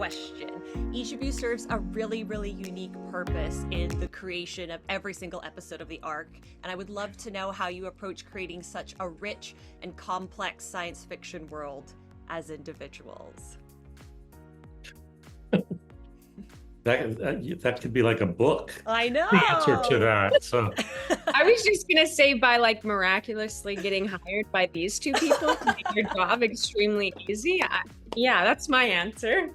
question. Each of you serves a really, really unique purpose in the creation of every single episode of the arc, and I would love to know how you approach creating such a rich and complex science fiction world as individuals. That could be like a book. I know. The answer to that. So I was just gonna say, by like miraculously getting hired by these two people to make your job extremely easy. Yeah, that's my answer.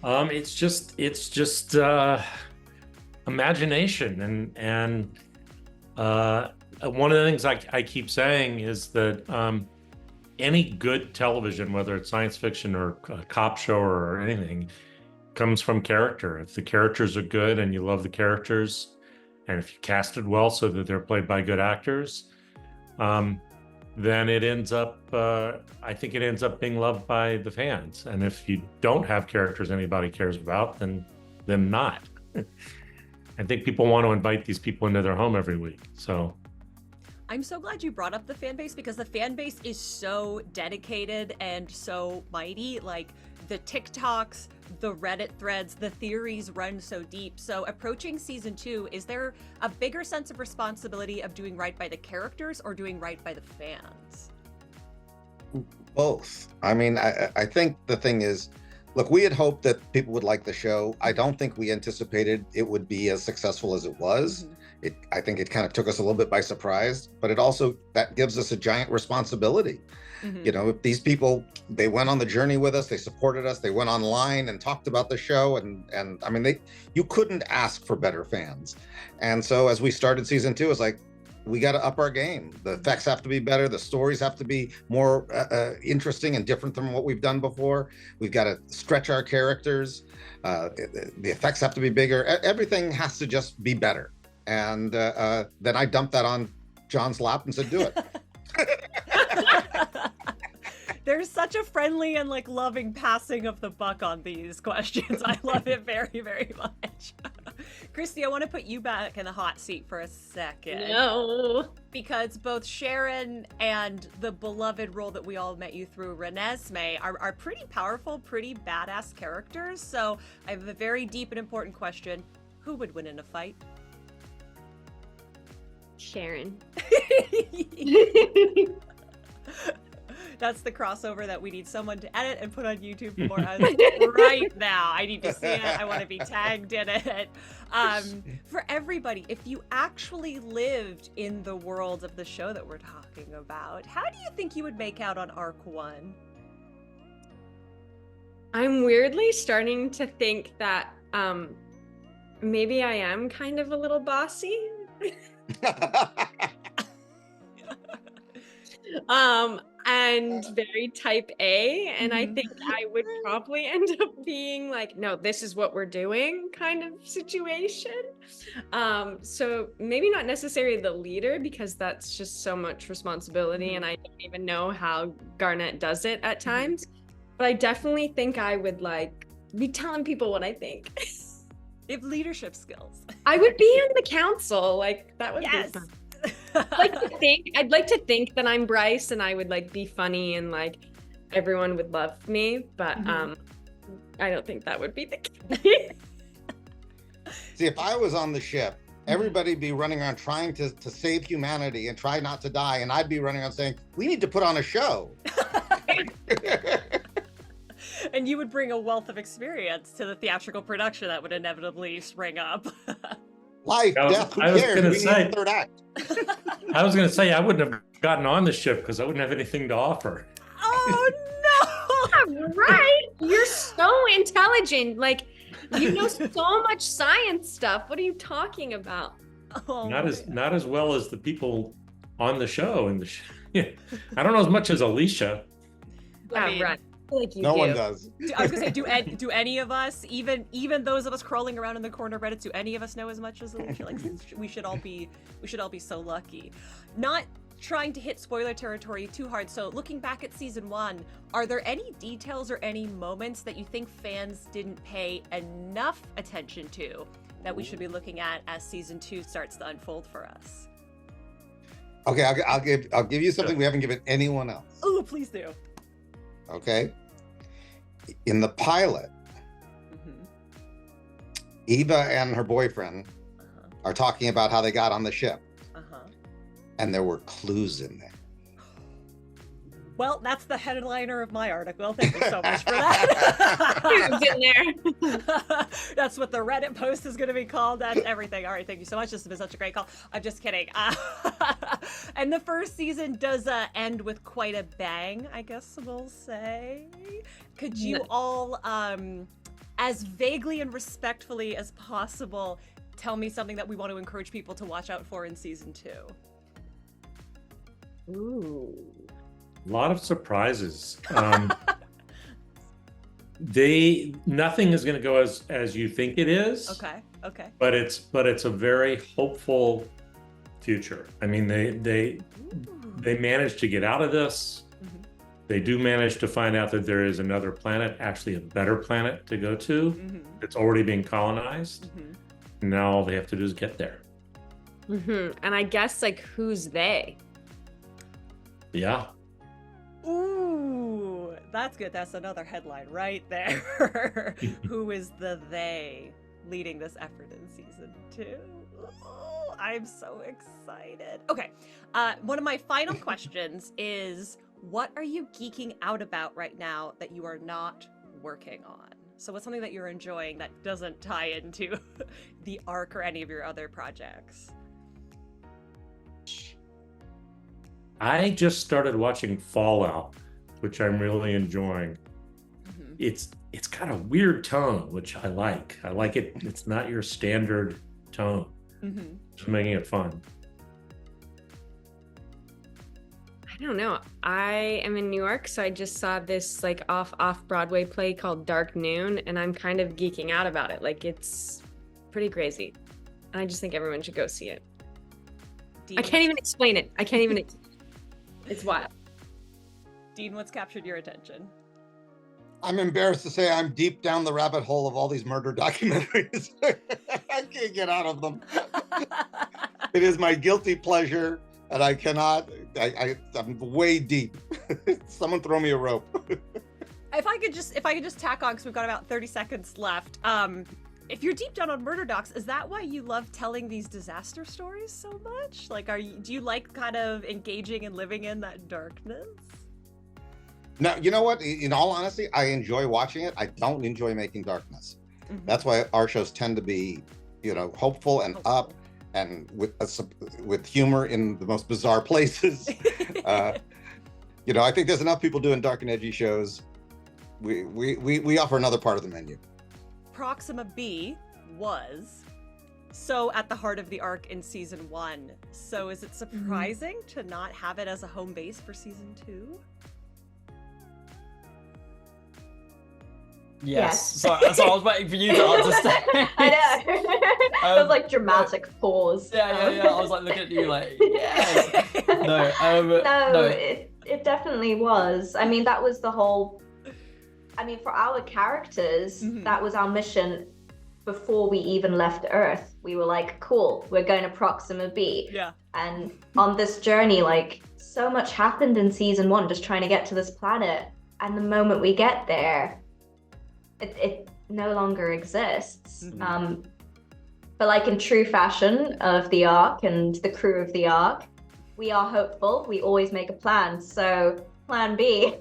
it's just imagination, and one of the things I keep saying is that any good television, whether it's science fiction or a cop show or anything, comes from character. If the characters are good and you love the characters, and if you cast it well so that they're played by good actors, then it ends up, I think it ends up being loved by the fans. And if you don't have characters anybody cares about, then not. I think people want to invite these people into their home every week. So I'm so glad you brought up the fan base, because the fan base is so dedicated and so mighty. Like the TikToks, the Reddit threads, the theories run so deep. So approaching season 2, is there a bigger sense of responsibility of doing right by the characters or doing right by the fans? Both. I mean, I think the thing is, look, we had hoped that people would like the show. I don't think we anticipated it would be as successful as it was. Mm-hmm. I think it kind of took us a little bit by surprise, but it also, that gives us a giant responsibility. Mm-hmm. You know, if these people, they went on the journey with us, they supported us, they went online and talked about the show, and I mean, you couldn't ask for better fans. And so as we started season 2, it's like, we got to up our game. The effects have to be better. The stories have to be more interesting and different than what we've done before. We've got to stretch our characters. The effects have to be bigger. Everything has to just be better. And then I dumped that on John's lap and said, do it. There's such a friendly and like loving passing of the buck on these questions. I love it very, very much. Christie, I want to put you back in the hot seat for a second. No. Because both Sharon and the beloved role that we all met you through, Renesmee, are pretty powerful, pretty badass characters. So I have a very deep and important question. Who would win in a fight? Sharon. That's the crossover that we need someone to edit and put on YouTube for us right now. I need to see it. I want to be tagged in it. For everybody, if you actually lived in the world of the show that we're talking about, how do you think you would make out on Arc 1? I'm weirdly starting to think that maybe I am kind of a little bossy. And very type A, and I think I would probably end up being like, no, this is what we're doing kind of situation. So maybe not necessarily the leader, because that's just so much responsibility, and I don't even know how Garnet does it at times. But I definitely think I would like be telling people what I think. You have leadership skills. I would be in the council, like that would be fun. I'd like to think that I'm Bryce and I would like be funny and like everyone would love me, but I don't think that would be the case. See, if I was on the ship, everybody'd be running around trying to save humanity and try not to die, and I'd be running around saying, we need to put on a show. And you would bring a wealth of experience to the theatrical production that would inevitably spring up. Life, death, who cares? We need a third act. I was going to say I wouldn't have gotten on the ship because I wouldn't have anything to offer. Oh no! Right? You're so intelligent. Like, you know so much science stuff. What are you talking about? Oh, not as well as the people on the show. I don't know as much as Alicia. Right. Like no one does. I was gonna say, do any of us, even those of us crawling around in the corner of Reddit, do any of us know as much as Alicia? Like, we should all be so lucky. Not trying to hit spoiler territory too hard. So looking back at season 1, are there any details or any moments that you think fans didn't pay enough attention to that we should be looking at as season 2 starts to unfold for us? Okay, I'll give you something we haven't given anyone else. Oh, please do. Okay. in the pilot, Eva and her boyfriend are talking about how they got on the ship. And there were clues in there. Well, that's the headliner of my article. Thank you so much for that. In there. That's what the Reddit post is going to be called. That's everything. All right, thank you so much. This has been such a great call. I'm just kidding. And the first season does end with quite a bang, I guess we'll say. Could you all, as vaguely and respectfully as possible, tell me something that we want to encourage people to watch out for in season 2? Ooh. A lot of surprises. Nothing is going to go as you think it is. Okay. But it's a very hopeful future. I mean, they managed to get out of this. They do manage to find out that there is another planet, actually a better planet to go to. It's already being colonized. Now all they have to do is get there. And I guess, like, who's they? Yeah. Ooh, that's good. That's another headline right there. Who is the they leading this effort in season 2? Ooh, I'm so excited. Okay, one of my final questions is, what are you geeking out about right now that you are not working on? So what's something that you're enjoying that doesn't tie into the arc or any of your other projects? I just started watching Fallout, which I'm really enjoying. It's got a weird tone, which I like. I like it. It's not your standard tone. Just making it fun. I don't know. I am in New York, so I just saw this like off Broadway play called Dark Noon, and I'm kind of geeking out about it. Like, it's pretty crazy. And I just think everyone should go see it. I can't even explain it. It's wild. Dean, what's captured your attention? I'm embarrassed to say I'm deep down the rabbit hole of all these murder documentaries. I can't get out of them. It is my guilty pleasure, and I cannot. I'm way deep. Someone throw me a rope. If I could just tack on, because we've got about 30 seconds left. If you're deep down on murder docs, is that why you love telling these disaster stories so much? Like, do you like kind of engaging and living in that darkness? No, you know what? In all honesty, I enjoy watching it. I don't enjoy making darkness. That's why our shows tend to be, hopeful and up, and with humor in the most bizarre places. I think there's enough people doing dark and edgy shows. We offer another part of the menu. Proxima B was so at the heart of the arc in season 1. So is it surprising to not have it as a home base for season 2? Yes. So I was waiting for you to answer. I know. It was like dramatic pause. Yeah. I was like looking at you like, yes. No, it definitely was. I mean, that was the whole. I mean, for our characters, that was our mission before we even left Earth. We were like, cool, we're going to Proxima B. Yeah. And on this journey, like, so much happened in season 1, just trying to get to this planet. And the moment we get there, it no longer exists. But like in true fashion of the Ark and the crew of the Ark, we are hopeful. We always make a plan. So plan B.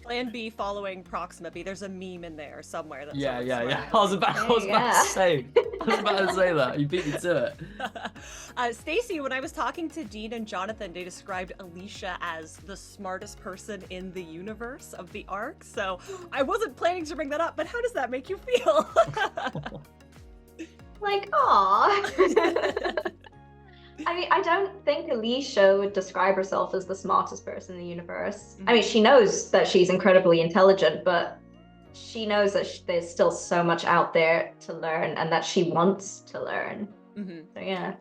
Plan B following Proxima B. There's a meme in there somewhere. That's yeah. I was about to say that. You beat me to it. Stacey, when I was talking to Dean and Jonathan, they described Alicia as the smartest person in the universe of the Ark. So I wasn't planning to bring that up, but how does that make you feel? Like, aw. I mean, I don't think Alicia would describe herself as the smartest person in the universe. I mean, she knows that she's incredibly intelligent, but she knows that there's still so much out there to learn and that she wants to learn. So, yeah.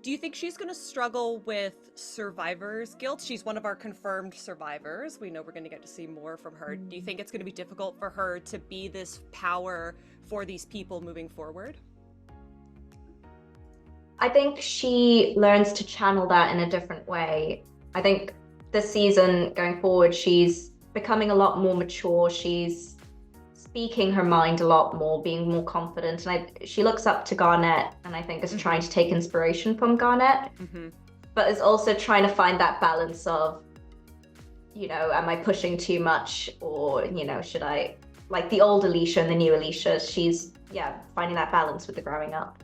Do you think she's going to struggle with survivor's guilt? She's one of our confirmed survivors. We know we're going to get to see more from her. Do you think it's going to be difficult for her to be this power for these people moving forward? I think she learns to channel that in a different way. I think this season going forward, she's becoming a lot more mature. She's speaking her mind a lot more, being more confident. And she looks up to Garnet, and I think is trying to take inspiration from Garnet, but is also trying to find that balance of, you know, am I pushing too much, or, you know, should I, like the old Alicia and the new Alicia, she's, finding that balance with the growing up.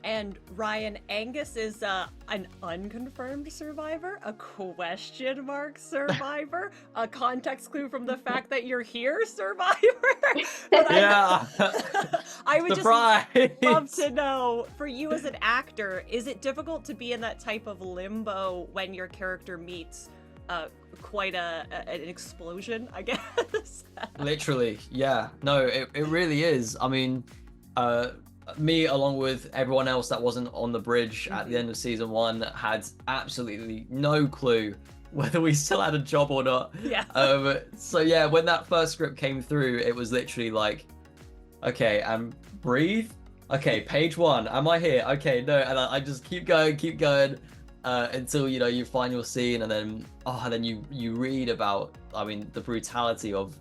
And Ryan, Angus is an unconfirmed survivor, a question mark survivor, a context clue from the fact that you're here survivor. But I would Surprise! just love to know, for you as an actor, is it difficult to be in that type of limbo when your character meets quite an explosion, I guess? Literally, yeah. No, it really is. I mean, me, along with everyone else that wasn't on the bridge at the end of season 1, had absolutely no clue whether we still had a job or not. So yeah, when that first script came through, it was literally like, okay, and breathe. Okay, page 1. Am I here? Okay, no, and I just keep going, until, you know, you find your scene, and then you read about, I mean, the brutality of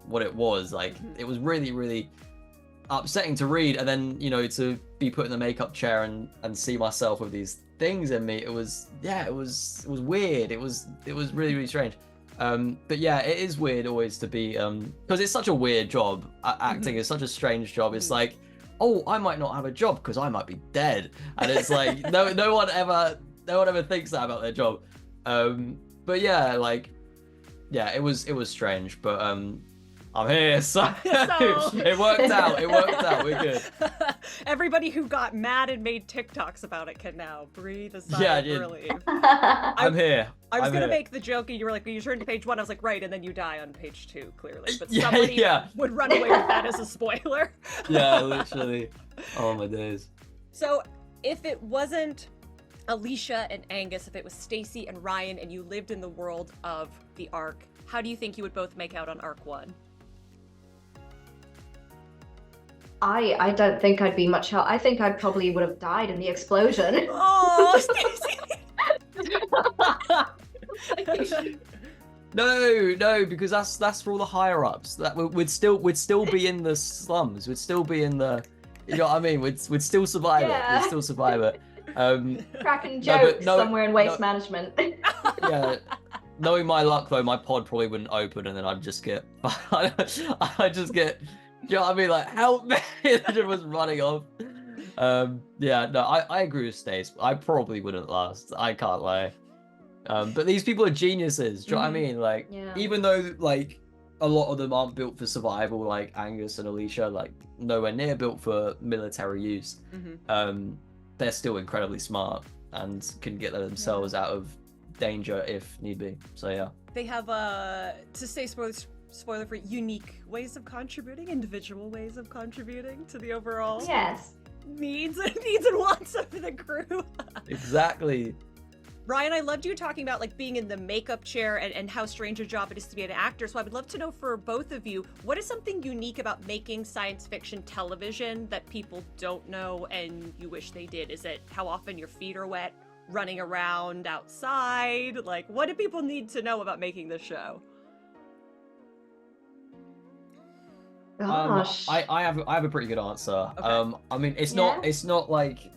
what it was. Like, it was really, really upsetting to read, and then, you know, to be put in the makeup chair and see myself with these things in me. It was weird. It was really, really strange. But yeah, it is weird always to be, because it's such a weird job. Acting is such a strange job. It's like, oh, I might not have a job because I might be dead, and it's like no one ever thinks that about their job. But yeah, like, yeah, it was strange, but I'm here, so it worked out. We're good. Everybody who got mad and made TikToks about it can now breathe a sigh of relief. I'm here. I was gonna make the joke, and you were like, you turn to page 1. I was like, right, and then you die on page 2, clearly. But somebody would run away with that as a spoiler. Yeah, literally. Oh my days. So if it wasn't Alicia and Angus, if it was Stacey and Ryan, and you lived in the world of the Ark, how do you think you would both make out on Ark 1? I don't think I'd be much help. I think I probably would have died in the explosion. Oh, Stacey! No, because that's for all the higher ups. That we'd still be in the slums. We'd still be in the, you know what I mean? We'd still survive it. We'd still survive it. Cracking jokes somewhere in waste management. Yeah. Knowing my luck though, my pod probably wouldn't open, and then I'd just get, you know what I mean? Like, help me! It was running off. Yeah, no, I agree with Stace. I probably wouldn't last. I can't lie. But these people are geniuses. Do you know what I mean? Like, even though, like, a lot of them aren't built for survival, like Angus and Alicia, like, nowhere near built for military use, they're still incredibly smart and can get themselves out of danger if need be. So, yeah. They have, to say spoiler free, unique ways of contributing, individual ways of contributing to the overall needs and wants of the crew. Exactly. Ryan, I loved you talking about like being in the makeup chair and how strange a job it is to be an actor. So I would love to know for both of you, what is something unique about making science fiction television that people don't know and you wish they did? Is it how often your feet are wet, running around outside? Like, what do people need to know about making this show? Gosh. I have a pretty good answer. Okay. I mean, it's not like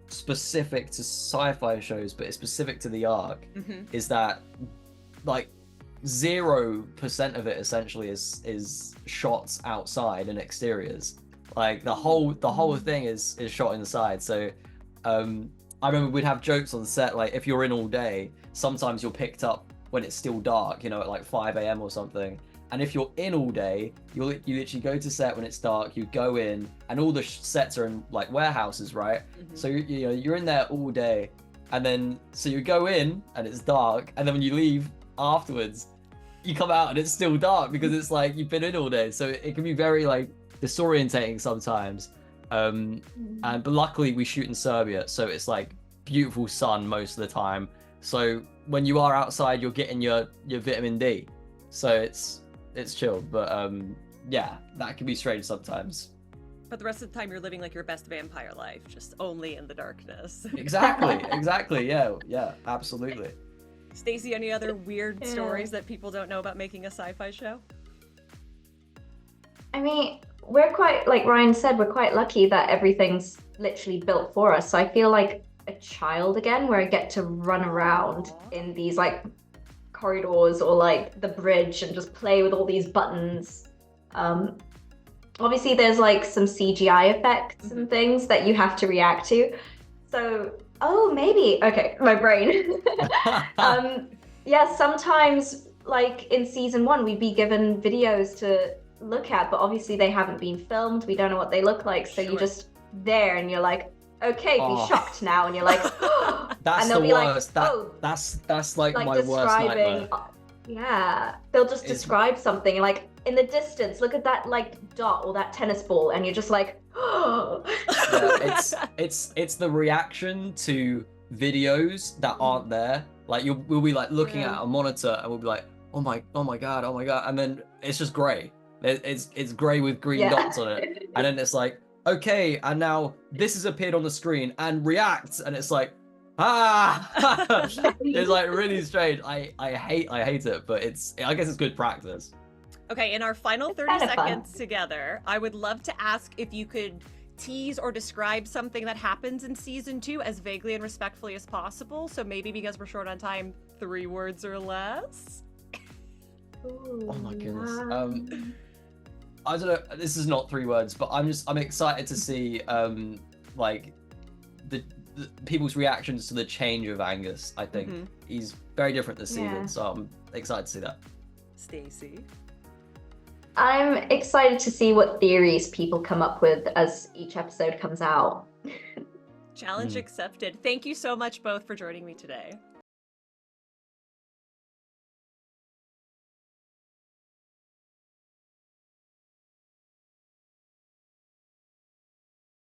specific to sci-fi shows, but it's specific to the Ark. Is that like 0% of it essentially is shots outside and exteriors. Like the whole thing is shot inside. So I remember we'd have jokes on set, like if you're in all day, sometimes you're picked up when it's still dark, you know, at like 5 a.m. or something. And if you're in all day, you literally go to set when it's dark, you go in, and all the sets are in like warehouses, right? So you're in there all day, and then so you go in and it's dark, and then when you leave afterwards, you come out and it's still dark because it's like you've been in all day. So it can be very like disorientating sometimes. But luckily we shoot in Serbia, so it's like beautiful sun most of the time. So when you are outside, you're getting your vitamin D. So it's chill, but yeah, that can be strange sometimes. But the rest of the time you're living like your best vampire life, just only in the darkness. Exactly, yeah, absolutely. Stacey, any other weird Yeah. stories that people don't know about making a sci-fi show? I mean, we're quite, like Ryan said, we're quite lucky that everything's literally built for us. So I feel like a child again, where I get to run around in these like corridors or like the bridge and just play with all these buttons. Obviously there's like some CGI effects and things that you have to react to. So, okay, my brain. Yeah, sometimes like in season 1, we'd be given videos to look at, but obviously they haven't been filmed. We don't know what they look like. So you're just there and you're like, okay, be shocked now. And you're like, That's and they'll the be worst. like, oh, That's like my worst nightmare. Yeah, they'll just describe something like in the distance, look at that like dot or that tennis ball, and you're just like, oh. Yeah, it's the reaction to videos that aren't there. Like we'll be like looking at a monitor and we'll be like, oh my god, and then it's just grey. It's grey with green dots on it, and then it's like, okay, and now this has appeared on the screen and reacts, and it's like, it's like really strange. I hate it, but I guess it's good practice. Okay, in our final 30 seconds together, I would love to ask if you could tease or describe something that happens in season 2 as vaguely and respectfully as possible. So maybe because we're short on time, 3 words or less. Oh my goodness. I don't know. This is not 3 words, but I'm excited to see like the people's reactions to the change of Angus. I think he's very different this season, so I'm excited to see that. Stacey. I'm excited to see what theories people come up with as each episode comes out. Challenge accepted. Thank you so much both for joining me today.